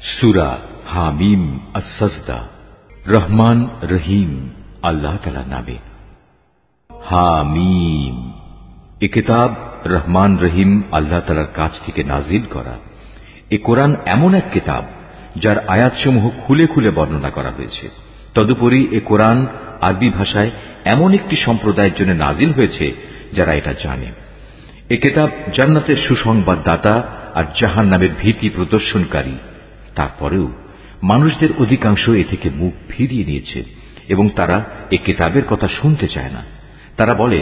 সূরা হামিম আস-সাজদা। রহমান রহিম আল্লাহ তাআলার নামে। হামিম, এ কিতাব রহমান রহিম আল্লাহ তাআলার কাছ থেকে নাজিল করা। এ কোরআন এমন এক কিতাব যার আয়াতসমূহ খুলে খুলে বর্ণনা করা হয়েছে। তদুপরি এ কোরআন আরবি ভাষায় এমন একটি সম্প্রদায়ের জন্য নাজিল হয়েছে যারা এটা জানে। এ কিতাব জান্নাতের সুসংবাদদাতা আর জাহান্নামের ভীতি প্রদর্শনকারী। তারপরেও মানুষদের অধিকাংশ এ থেকে মুখ ফিরিয়ে নিয়েছে এবং তারা এ কিতাবের কথা শুনতে চায় না। তারা বলে,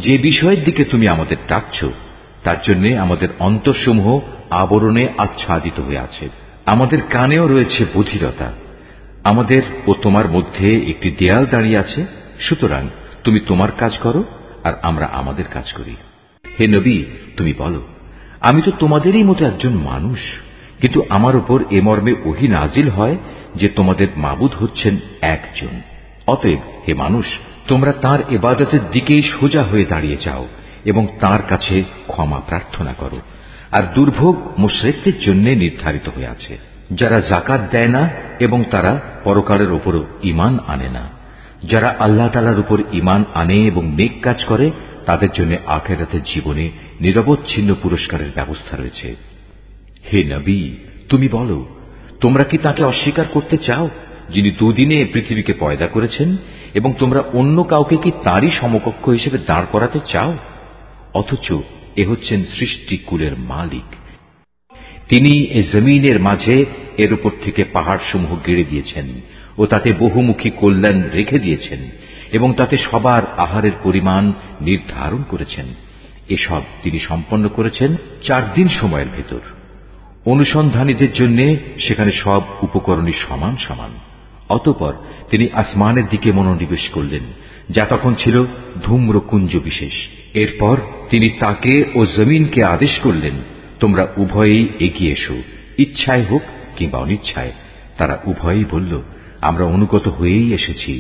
যে বিষয়ের দিকে তুমি আমাদের ডাকছ তার জন্য আমাদের অন্তরসমূহ আবরণে আচ্ছাদিত হয়ে আছে, আমাদের কানেও রয়েছে বধিরতা, আমাদের ও তোমার মধ্যে একটি দেয়াল দাঁড়িয়ে আছে। সুতরাং তুমি তোমার কাজ করো আর আমরা আমাদের কাজ করি। হে নবী, তুমি বলো, আমি তো তোমাদেরই মতো একজন মানুষ, কিন্তু আমার উপর এ মর্মে ওহী নাজিল হয় যে তোমাদের মাবুদ হচ্ছেন একজন। অতএব হে মানুষ, তোমরা তাঁর ইবাদতের দিকেই সোজা হয়ে দাঁড়িয়ে যাও এবং তাঁর কাছে ক্ষমা প্রার্থনা করো। আর দুর্ভোগ মুশরিকদের জন্য নির্ধারিত হয়ে আছে, যারা যাকাত দেয় না এবং তারা পরকালের উপরও ঈমান আনে না। যারা আল্লাহ তাআলার উপর ঈমান আনে এবং নেক কাজ করে তাদের জন্য আখিরাতের জীবনে নিরবচ্ছিন্ন পুরস্কারের ব্যবস্থা রয়েছে। হে নবী, তুমি বলো, তোমরা কি তাকে অস্বীকার করতে চাও যিনি দুদিনে পৃথিবীকে পয়দা করেছেন, এবং তোমরা অন্য কাউকে কি তাঁরই সমকক্ষ হিসেবে দাঁড় করাতে চাও? অথচ এ হচ্ছেন সৃষ্টিকুলের মালিক। তিনি এ জমিনের মাঝে এর উপর থেকে পাহাড়সমূহ গেড়ে দিয়েছেন ও তাতে বহুমুখী কল্যাণ রেখে দিয়েছেন এবং তাতে সবার আহারের পরিমাণ নির্ধারণ করেছেন। এসব তিনি সম্পন্ন করেছেন 4 দিন সময়ের ভেতর। অনুসন্ধানীদের জন্য সেখানে সব উপকরণই সমান সমান। অতঃপর তিনি আসমানের দিকে মনোনিবেশ করলেন, যা তখন ছিল ধূম্রকুঞ্জ বিশেষ। এরপর তিনি তাকে ও জমিনকে আদেশ করলেন, তোমরা উভয়েই এগিয়ে এসো, ইচ্ছায় হোক কিংবা অনিচ্ছায়। তারা উভয়েই বলল, আমরা অনুগত হয়েই এসেছি।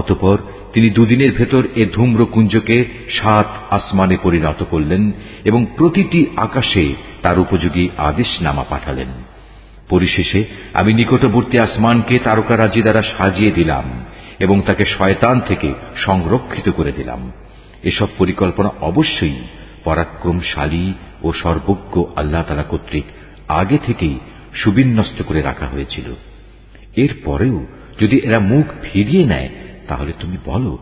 অতঃপর তিনি দুদিনের ভেতর এ ধূম্রকুঞ্জকে 7 আসমানে পরিণত করলেন এবং প্রতিটি আকাশে তার উপযোগী আদেশনামা পাঠালেন। পরিশেষে আমি নিকটবর্তী আসমানকে তারকারাজি দ্বারা সাজিয়ে দিলাম এবং তাকে শয়তান থেকে সংরক্ষিত করে দিলাম। এসব পরিকল্পনা অবশ্যই পরাক্রমশালী ও সর্বজ্ঞ আল্লাহ তাআলা কর্তৃক আগে থেকেই সুবিন্যস্ত করে রাখা হয়েছিল। এরপরেও যদি এরা মুখ ফিরিয়ে নেয়, তাহলে তুমি বলো,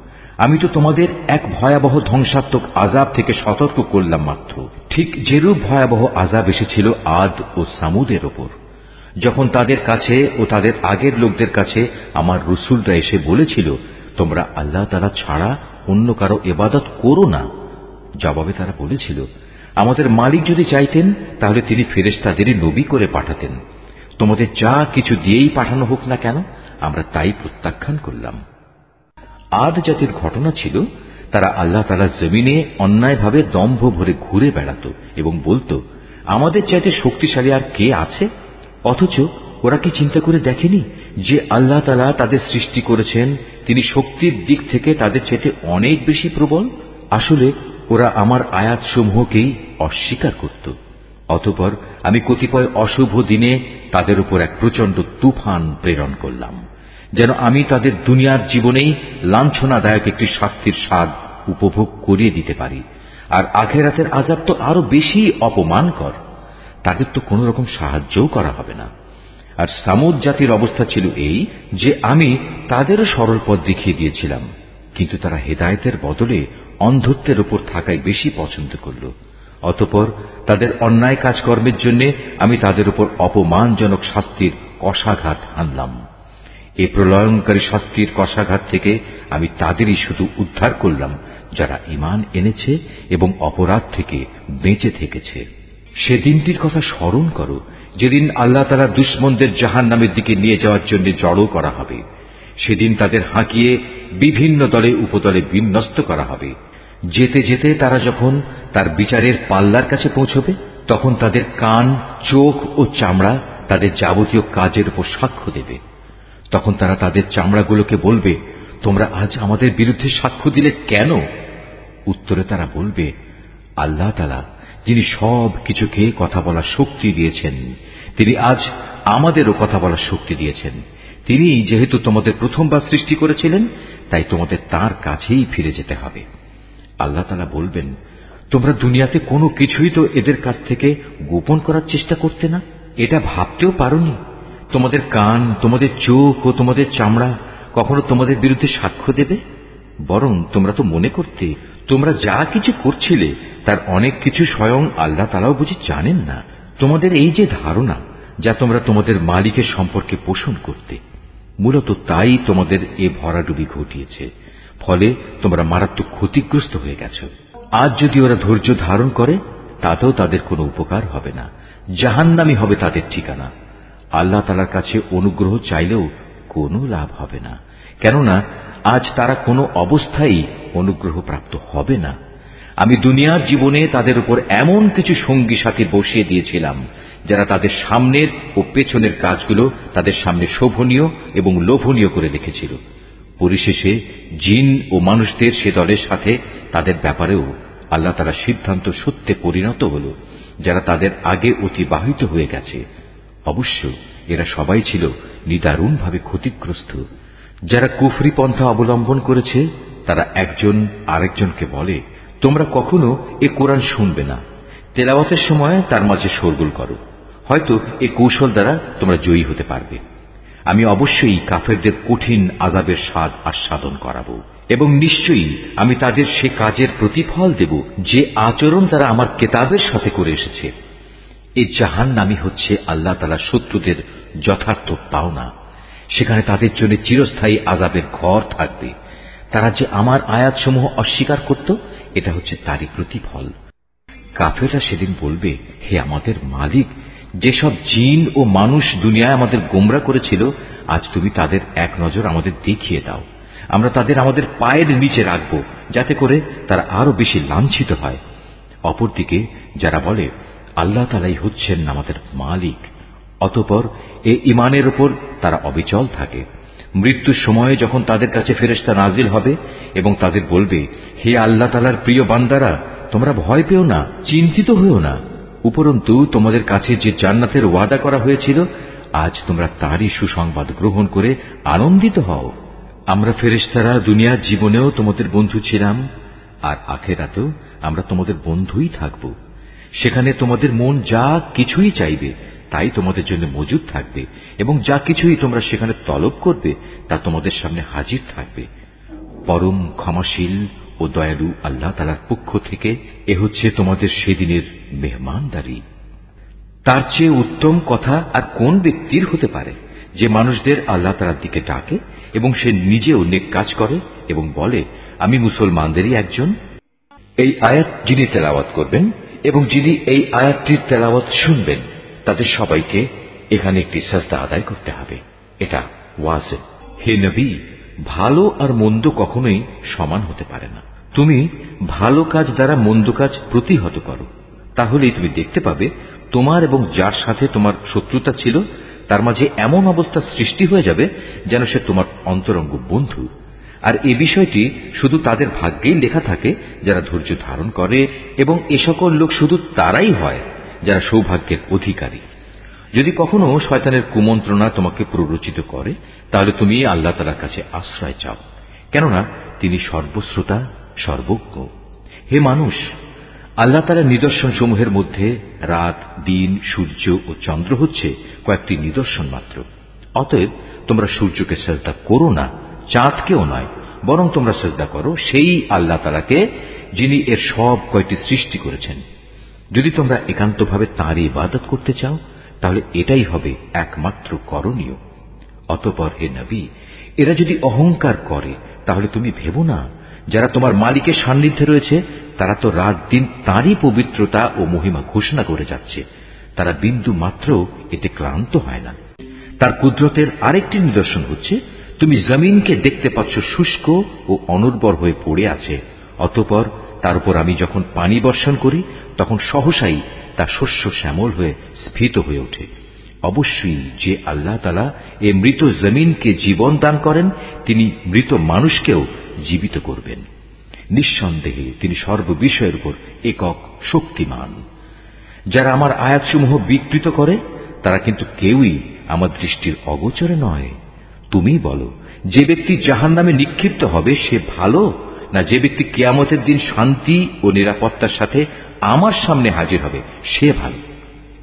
আমি তো তোমাদের এক ভয়াবহ ধ্বংসাত্মক আযাব থেকে সতর্ক করলাম মাত্র। ঠিক যেরূপ ভয়াবহ আযাব এসেছিল আদ ও সামুদের ওপর, যখন তাদের কাছে ও তাদের আগের লোকদের কাছে আমার রসুলরা এসে বলেছিল, তোমরা আল্লাহ তাআলা ছাড়া অন্য কারো ইবাদত করো না। জবাবে তারা বলেছিল, আমাদের মালিক যদি চাইতেন তাহলে তিনি ফেরেশতাদেরই নবী করে পাঠাতেন। তোমাদের যা কিছু দিয়েই পাঠানো হোক না কেন, আমরা তাই প্রত্যাখ্যান করলাম। আদ জাতির ঘটনা ছিল, তারা আল্লাহ তাআলার জমিনে অন্যায়ভাবে দম্ভ ভরে ঘুরে বেড়াত এবং বলতো, আমাদের চাইতে শক্তিশালী আর কে আছে? অথচ ওরা কি চিন্তা করে দেখেনি যে আল্লাহ তাআলা তাদের সৃষ্টি করেছেন, তিনি শক্তির দিক থেকে তাদের চাইতে অনেক বেশি প্রবল? আসলে ওরা আমার আয়াতসমূহকেই অস্বীকার করত। অতঃপর আমি কতিপয় অশুভ দিনে তাদের উপর এক প্রচন্ড তুফান প্রেরণ করলাম, যেন আমি তাদের দুনিয়ার জীবনেই লাঞ্ছনাদায়ক একটি শাস্তির স্বাদ উপভোগ করিয়ে দিতে পারি। আর আখিরাতের আযাব তো আরো বেশি অপমানকর, তাদের তো কোন রকম সাহায্যও করা হবে না। আর সামুদ জাতির অবস্থা ছিল এই যে আমি তাদেরও সরল পথ দেখিয়ে দিয়েছিলাম, কিন্তু তারা হেদায়েতের বদলে অন্ধত্বের উপর থাকাই বেশি পছন্দ করল। অতঃপর তাদের অন্যায় কাজকর্মের জন্য আমি তাদের উপর অপমানজনক শাস্তির কষাঘাত হানলাম। এই প্রলয়ঙ্কারী শাস্তির কষাঘাত থেকে আমি তাদেরই শুধু উদ্ধার করলাম যারা ঈমান এনেছে এবং অপরাধ থেকে বেঁচে থেকেছে। সেদিনটির কথা স্মরণ করো যেদিন আল্লাহ তাআলা দুশমনদের জাহান্নামের দিকে নিয়ে যাওয়ার জন্য জড়ো করা হবে। সেদিন তাদের হাঁকিয়ে বিভিন্ন দলে উপদলে বিন্যস্ত করা হবে। যেতে যেতে তারা যখন তার বিচারের পাল্লার কাছে পৌঁছবে, তখন তাদের কান, চোখ ও চামড়া তাদের যাবতীয় কাজের উপর সাক্ষ্য দেবে। তখন তারা তাদের চামড়াগুলোকে বলবে, তোমরা আজ আমাদের বিরুদ্ধে সাক্ষ্য দিলে কেন? উত্তরে তারা বলবে, আল্লাহ তাআলা যিনি সব কিছুকে কথা বলার শক্তি দিয়েছেন, তিনি আজ আমাদেরও কথা বলার শক্তি দিয়েছেন। তিনি যেহেতু তোমাদের প্রথমবার সৃষ্টি করেছিলেন, তাই তোমাদের তাঁর কাছেই ফিরে যেতে হবে। আল্লাহ তাআলা বলবেন, তোমরা দুনিয়াতে কোনো কিছুই তো এদের কাছ থেকে গোপন করার চেষ্টা করতে না। এটা ভাবতেও পারোনি তোমাদের কান, তোমাদের চোখ ও তোমাদের চামড়া কখনো তোমাদের বিরুদ্ধে সাক্ষ্য দেবে। বরং তোমরা তো মনে করতে তোমরা যা কিছু করছিলে তার অনেক কিছু স্বয়ং আল্লাহ তাআলাও বুঝি জানেন না। তোমাদের এই যে ধারণা যা তোমরা তোমাদের মালিকের সম্পর্কে পোষণ করতে, মূলত তাই তোমাদের এ ভরাডুবি ঘটিয়েছে। ফলে তোমরা মারাত্মক ক্ষতিগ্রস্ত হয়ে গেছ। আজ যদি ওরা ধৈর্য ধারণ করে তাতেও তাদের কোনো উপকার হবে না, জাহান্নামই হবে তাদের ঠিকানা। আল্লাহ তাআলার কাছে অনুগ্রহ চাইলেও কোনো লাভ হবে না, কেননা আজ তারা কোনো অবস্থায় অনুগ্রহ প্রাপ্ত হবে না। আমি দুনিয়ার জীবনে তাদের উপর এমন কিছু সঙ্গী সাথী বসিয়ে দিয়েছিলাম যারা তাদের সামনের ও পেছনের কাজগুলো তাদের সামনে শোভনীয় এবং লোভনীয় করে রেখেছিল। পরিশেষে জিন ও মানুষদের সে দলের সাথে তাদের ব্যাপারেও আল্লাহ তাআলা সিদ্ধান্ত সত্যে পরিণত হল, যারা তাদের আগে অতিবাহিত হয়ে গেছে। অবশ্য এরা সবাই ছিল নিদারুণভাবে ক্ষতিগ্রস্ত। যারা কুফরি পন্থা অবলম্বন করেছে তারা একজন আরেকজনকে বলে, তোমরা কখনো এ কোরআন শুনবে না, তেলাওয়াতের সময় তার মাঝে শোরগোল করো, হয়তো এ কৌশল দ্বারা তোমরা জয়ী হতে পারবে। আমি অবশ্যই কাফেরদের কঠিন আযাবের স্বাদ আস্বাদন করাবো, এবং নিশ্চয়ই আমি তাদের সে কাজের প্রতিফল দেব যে আচরণ তারা আমার কেতাবের সাথে করে এসেছে। এই জাহান্নামই হচ্ছে আল্লাহ তাআলার শত্রুদের যথার্থ পাওনা। সেখানে তাদের জন্য চিরস্থায়ী আযাবের ঘর থাকবে। তারা যে আমার আয়াতসমূহ অস্বীকার করত, এটা হচ্ছে তারই প্রতিফল। কাফেররা সেদিন বলবে, হে আমাদের মালিক, যেসব জিন ও মানুষ দুনিয়ায় আমাদের গোমরা করেছিল, আজ তুমি তাদের এক নজর আমাদের দেখিয়ে দাও। আমরা তাদের আমাদের পায়ের নিচে রাখব, যাতে করে তারা আরো বেশি লাঞ্ছিত হয়। অপরদিকে যারা বলে আল্লাহ তাআলাই হচ্ছেন আমাদের মালিক, অতঃপর এ ঈমানের উপর তারা অবিচল থাকে। মৃত্যুর সময়ে যখন তাদের কাছে ফেরেশতা নাজিল হবে এবং তাদের বলবে, হে আল্লাহ তাআলার প্রিয় বান্দারা, তোমরা ভয় পেও না, চিন্তিত হইও না। উপরন্তু তোমাদের কাছে যে জান্নাতের ওয়াদা করা হয়েছিল, আজ তোমরা তারই সুসংবাদ গ্রহণ করে আনন্দিত হও। আমরা ফেরেশতারা দুনিয়ার জীবনেও তোমাদের বন্ধু ছিলাম, আর আখিরাতেও আমরা তোমাদের বন্ধুই থাকব। সেখানে তোমাদের মন যা কিছুই চাইবে তাই তোমাদের জন্য মজুদ থাকবে, এবং যা কিছুই তোমরা সেখানে তলব করবে তা তোমাদের সামনে হাজির থাকবে। পরম ক্ষমাশীল ও দয়ালু আল্লাহ তাআলার পক্ষ থেকে এ হচ্ছে তোমাদের সেদিনের মেহমানদারি। তার চেয়ে উত্তম কথা আর কোন ব্যক্তির হতে পারে যে মানুষদের আল্লাহ তাআলার দিকে ডাকে এবং সে নিজেও নেক কাজ করে এবং বলে, আমি মুসলমানদেরই একজন। এই আয়াত যিনি তেলাওয়াত করবেন এবং যিনি এই আয়াতটির তেলাওয়াত শুনবেন, তাদের সবাইকে এখানে একটি সাজদা আদায় করতে হবে। এটা ওয়াজিব। হে নবী, ভালো আর মন্দ কখনোই সমান হতে পারে না। তুমি ভালো কাজ দ্বারা মন্দ কাজ প্রতিহত করো, তাহলেই তুমি দেখতে পাবে তোমার এবং যার সাথে তোমার শত্রুতা ছিল তার মাঝে এমন অবস্থা সৃষ্টি হয়ে যাবে যেন সে তোমার অন্তরঙ্গ বন্ধু। আর এ বিষয়টি শুধু তাদের ভাগ্যেই লেখা থাকে যারা ধৈর্য ধারণ করে, এবং এ সকল লোক শুধু তারাই হয় যারা সৌভাগ্যের অধিকারী। যদি কখনো শয়তানের কুমন্ত্রণা তোমাকে প্ররোচিত করে, তাহলে তুমি আল্লাহ তাআলার কাছে আশ্রয় চাও, কেননা তিনি সর্বশ্রোতা, সর্বজ্ঞ। হে মানুষ, আল্লাহ তাআলার নিদর্শন সমূহের মধ্যে রাত, দিন, সূর্য ও চন্দ্র হচ্ছে কয়েকটি নিদর্শন মাত্র। অতএব তোমরা সূর্যকে সিজদা করো না, চাঁদকেও নয়, বরং তোমরা সিজদা করো সেই আল্লাহ তাআলাকে যিনি এর সব কয়টি সৃষ্টি করেছেন। যদি তোমরা একান্তভাবে তাঁরই ইবাদত করতে চাও, তাহলে এটাই হবে একমাত্র করণীয়। অতঃপর হে নবী, এরা যদি অহংকার করে তাহলে তুমি ভেবো না, যারা তোমার মালিকের সান্নিধ্যে রয়েছে তারা তো রাত দিন তাঁরই পবিত্রতা ও মহিমা ঘোষণা করে যাচ্ছে। তারা বিন্দু মাত্র এতে ক্লান্ত হয় না। তার কুদরতের আরেকটি নিদর্শন হচ্ছে, তুমি জমিনকে দেখতে পাচ্ছ শুষ্ক ও অনুর্বর হয়ে পড়ে আছে, অতঃপর তার উপর আমি যখন পানি বর্ষণ করি তখন সহসাই তা শস্য শ্যামল হয়ে স্ফীত হয়ে ওঠে। অবশ্যই যে আল্লাহ তাআলা এ মৃত জমিনকে জীবন দান করেন, তিনি মৃত মানুষকেও জীবিত করবেন। নিঃসন্দেহে তিনি সর্ববিষয়ের উপর একক শক্তিমান। যারা আমার আয়াতসমূহ বিকৃত করে তারা কিন্তু কেউই আমার দৃষ্টির অগোচরে নয়। তুমি বলো, যে ব্যক্তি জাহান্নামে নিক্ষিপ্ত হবে সে ভালো, না যে ব্যক্তি কিয়ামতের দিন শান্তি ও নিরাপত্তার সাথে আমার সামনে হাজির হবে সে ভালো?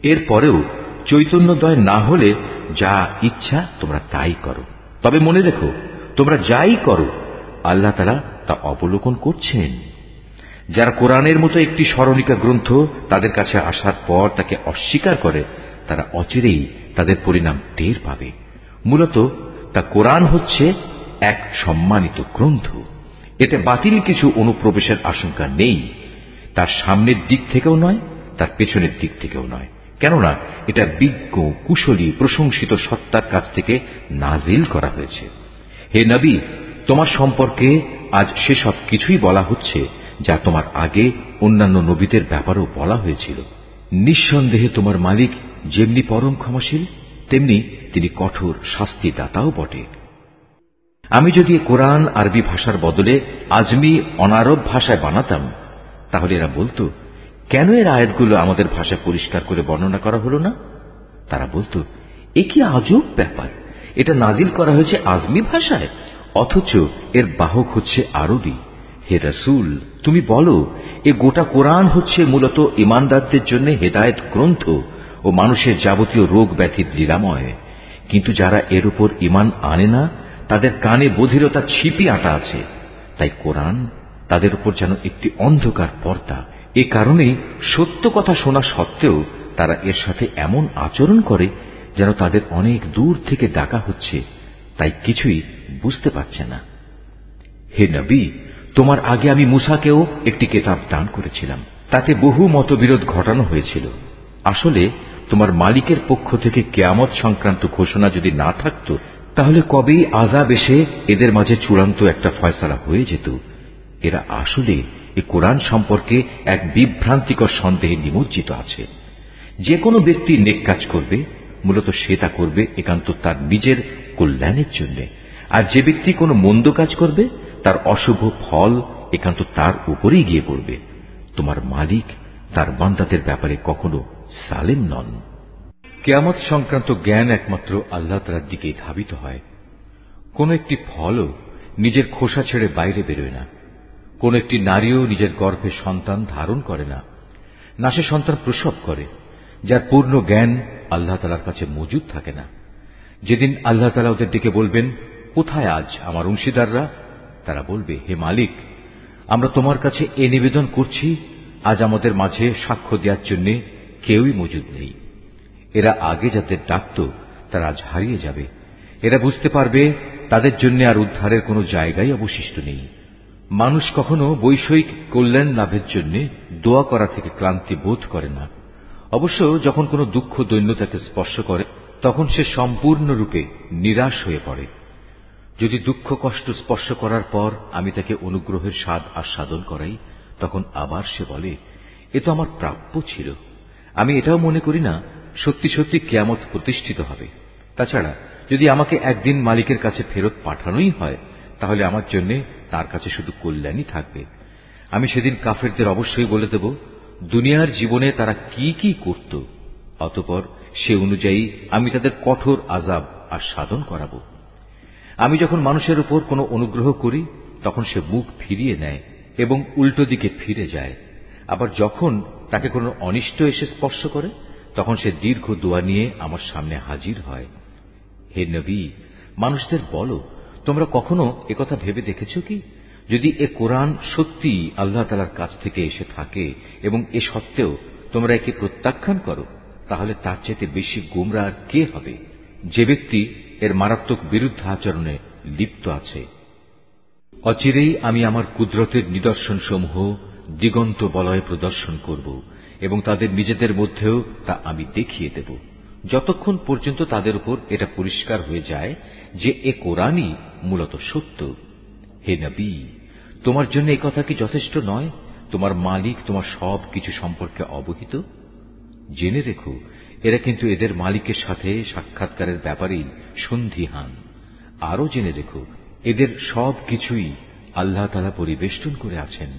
এরপরেও চৈতন্যদয় না হলে যা ইচ্ছা তোমরা তাই করো। তবে মনে রেখো, তোমরা যাই করো আল্লাহ তাআলা তা অবলোকন করছেন। যারা কোরআনের মতো একটি স্মরণিকা গ্রন্থ তাদের কাছে আসার পর তাকে অস্বীকার করে, তারা অচিরেই তাদের পরিণাম টের পাবে। মূলত তা কোরআন হচ্ছে এক সম্মানিত গ্রন্থ। এতে বাতিল কিছু অনুপ্রবেশের আশঙ্কা নেই। তার সামনের দিক থেকেও নয়, তার পেছনের দিক থেকেও নয়, কেননা এটা বিজ্ঞ, কুশলী, প্রশংসিত সত্তার কাছ থেকে নাজিল করা হয়েছে। হে নবী, তোমার সম্পর্কে আজ সেসব কিছুই বলা হচ্ছে যা তোমার আগে অন্যান্য নবীদের ব্যাপারেও বলা হয়েছিল। নিঃসন্দেহে তোমার মালিক যেমনি পরম ক্ষমাশীল, তেমনি তিনি কঠোর শাস্তিদাতাও বটে। আমি যদি কোরআন আরবি ভাষার বদলে আজমি অনারব ভাষায় বানাতাম, তাহলে এরা বলতো, কেন এর আয়াতগুলো আমাদের ভাষায় পরিষ্কার করে বর্ণনা করা হলো না? তারা বলতো, এ কি আজব ব্যাপার, এটা নাজিল করা হয়েছে আজমি ভাষায়, অথচ এর বাহক হচ্ছে আরবি। হে রাসূল, তুমি বলো, এ গোটা কোরআন হচ্ছে মূলত ঈমানদারদের জন্য হেদায়েত গ্রন্থ ও মানুষের যাবতীয় রোগ ব্যাধির নিরাময়। কিন্তু যারা এর উপর ঈমান আনে না, তাদের কানে বধিরতা ছিপি আটা আছে। তাই কোরআন তাদের উপর যেন একটি অন্ধকার পর্দা। এ কারণেই সত্য কথা শোনা সত্ত্বেও তারা এর সাথে এমন আচরণ করে যেন তাদের অনেক দূর থেকে ডাকা হচ্ছে, তাই কিছুই বুঝতে পারছে না। হে নবী, তোমার আগে আমি মূসাকেও একটি কিতাব দান করেছিলাম, তাতে বহু মতবিরোধ ঘটানো হয়েছিল। আসলে তোমার মালিকের পক্ষ থেকে কিয়ামত সংক্রান্ত ঘোষণা যদি না থাকত, তাহলে কবেই আযাব এসে এদের মাঝে চূড়ান্ত একটা ফয়সালা হয়ে যেত। এরা আসলে এই কোরআন সম্পর্কে এক বিভ্রান্তিকর সন্দেহে নিমজ্জিত আছে। যে কোনো ব্যক্তি নেক কাজ করবে, মূলত সে তা করবে একান্ত তার নিজের কল্যাণের জন্য, আর যে ব্যক্তি কোনো মন্দ কাজ করবে তার অশুভ ফল একান্ত তার উপরেই গিয়ে পড়বে। তোমার মালিক তার বান্দাদের ব্যাপারে কখনো সালেম নন। কিয়ামত সংক্রান্ত জ্ঞান একমাত্র আল্লাহ তাআলার দিকেই ধাবিত হয়। কোন একটি ফলও নিজের খোসা ছেড়ে বাইরে বেরোয় না। কোন একটি নারীও নিজের গর্ভে সন্তান ধারণ করে না, না সে সন্তান প্রসব করে, যার পূর্ণ জ্ঞান আল্লাহ তাআলার কাছে মজুদ থাকে না। যেদিন আল্লাহ তাআলা ওদের দিকে বলবেন, কোথায় আজ আমার অংশীদাররা? তারা বলবে, হে মালিক, আমরা তোমার কাছে এ নিবেদন করছি, আজ আমাদের মাঝে সাক্ষ্য দেওয়ার জন্য কেউই মজুদ নেই। এরা আগে যাদের ডাকত তারা আজ হারিয়ে যাবে। এরা বুঝতে পারবে তাদের জন্য আর উদ্ধারের কোনো জায়গাই অবশিষ্ট নেই। মানুষ কখনো বৈষয়িক কল্যাণ লাভের জন্য দোয়া করা থেকে ক্লান্তি বোধ করে না। অবশ্য যখন কোনো দুঃখ দৈন্য তাকে স্পর্শ করে, তখন সে সম্পূর্ণরূপে নিরাশ হয়ে পড়ে। যদি দুঃখ কষ্ট স্পর্শ করার পর আমি তাকে অনুগ্রহের স্বাদ আস্বাদন করাই, তখন আবার সে বলে, এ তো আমার প্রাপ্য ছিল। আমি এটাও মনে করি না সত্যি সত্যি কিয়ামত প্রতিষ্ঠিত হবে। তাছাড়া যদি আমাকে একদিন মালিকের কাছে ফেরত পাঠানোই হয়, তাহলে আমার জন্য তার কাছে শুধু কল্যাণই থাকবে। আমি সেদিন কাফেরদের অবশ্যই বলে দেব দুনিয়ার জীবনে তারা কি কি করত, অতঃপর সে অনুযায়ী আমি তাদের কঠোর আযাব আস্বাদন করাবো। আমি যখন মানুষের উপর কোনো অনুগ্রহ করি, তখন সে মুখ ফিরিয়ে নেয় এবং উল্টো দিকে ফিরে যায়। আবার যখন তাকে কোনো অনিষ্ট এসে স্পর্শ করে, তখন সে দীর্ঘ দোয়া নিয়ে আমার সামনে হাজির হয়। হে নবী, মানুষদের বলো, তোমরা কখনো একথা ভেবে দেখেছ কি, যদি এ কোরআন সত্যি আল্লাহ তাআলার কাছ থেকে এসে থাকে এবং এ সত্ত্বেও তোমরা একে প্রত্যাখ্যান করো, তাহলে তার চাইতে বেশি গোমরাহ আর কে হবে, যে ব্যক্তি এর মারাত্মক বিরুদ্ধাচরণে লিপ্ত আছে। অচিরেই আমি আমার কুদরতের নিদর্শনসমূহ দিগন্ত বলয়ে প্রদর্শন করব এবং তাদের নিজেদের মধ্যেও তা আমি দেখিয়ে দেব, যতক্ষণ পর্যন্ত তাদের উপর এটা পরিষ্কার হয়ে যায় যে এ কোরআনই মূলত সত্য। হে নবী, তোমার জন্য এ কথা কি যথেষ্ট নয়? তোমার মালিক তোমার সব কিছু সম্পর্কে অবহিত। জেনে রেখো, এরা কিন্তু এদের মালিকের সাথে সাক্ষাৎকারের ব্যাপারেই সন্দিহান। আরো জেনে রেখো, এদের সব কিছুই আল্লাহ তাআলা পরিবেষ্টন করে আছেন।